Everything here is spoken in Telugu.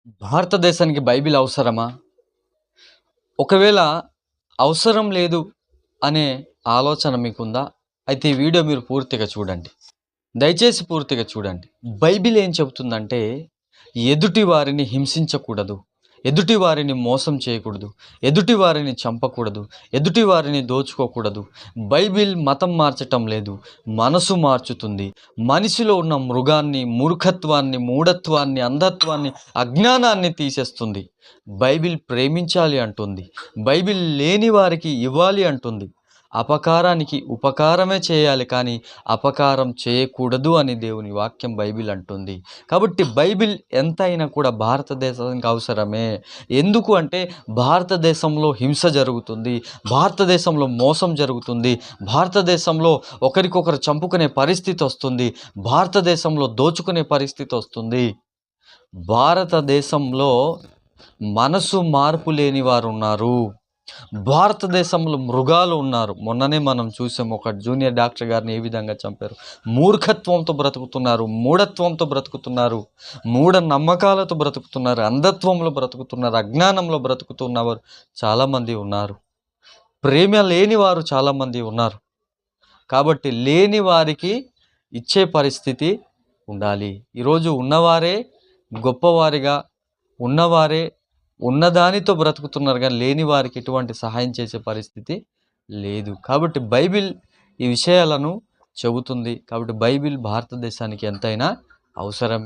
భారతదేశానికి బైబిల్ అవసరమా? ఒకవేళ అవసరం లేదు అనే ఆలోచన మీకుందా? అయితే ఈ వీడియో మీరు పూర్తిగా చూడండి. దయచేసి పూర్తిగా చూడండి. బైబిల్ ఏం చెబుతుందంటే, ఎదుటి వారిని హింసించకూడదు, ఎదుటి వారిని మోసం చేయకూడదు, ఎదుటి వారిని చంపకూడదు, ఎదుటి వారిని దోచుకోకూడదు. బైబిల్ మతం మార్చటం లేదు, మనసు మార్చుతుంది. మనిషిలో ఉన్న మృగాన్ని, మూర్ఖత్వాన్ని, మూఢత్వాన్ని, అంధత్వాన్ని, అజ్ఞానాన్ని తీసేస్తుంది. బైబిల్ ప్రేమించాలి అంటుంది, బైబిల్ లేని వారికి ఇవ్వాలి అంటుంది. అపకారానికి ఉపకారమే చేయాలి కానీ అపకారం చేయకూడదు అని దేవుని వాక్యం బైబిల్ అంటుంది. కాబట్టి బైబిల్ ఎంతైనా కూడా భారతదేశానికి అవసరమే. ఎందుకు అంటే భారతదేశంలో హింస జరుగుతుంది, భారతదేశంలో మోసం జరుగుతుంది, భారతదేశంలో ఒకరికొకరు చంపుకునే పరిస్థితి వస్తుంది, భారతదేశంలో దోచుకునే పరిస్థితి వస్తుంది. భారతదేశంలో మనసు మార్పు లేని వారు ఉన్నారు. భారతదేశంలో మృగాలు ఉన్నారు. మొన్ననే మనం చూసాం, ఒక జూనియర్ డాక్టర్ గారిని ఏ విధంగా చంపారు. మూర్ఖత్వంతో బ్రతుకుతున్నారు, మూఢత్వంతో బ్రతుకుతున్నారు, మూఢ నమ్మకాలతో బ్రతుకుతున్నారు, అంధత్వంలో బ్రతుకుతున్నారు, అజ్ఞానంలో బ్రతుకుతున్నవారు చాలామంది ఉన్నారు. ప్రేమ లేని వారు చాలామంది ఉన్నారు. కాబట్టి లేని వారికి ఇచ్చే పరిస్థితి ఉండాలి. ఈరోజు ఉన్నవారే గొప్పవారిగా, ఉన్నవారే ఉన్నదానితో బ్రతుకుతున్నారు కానీ లేని వారికి ఎటువంటి సహాయం చేసే పరిస్థితి లేదు. కాబట్టి బైబిల్ ఈ విషయాలను చెబుతుంది. కాబట్టి బైబిల్ భారతదేశానికి ఎంతైనా అవసరమే.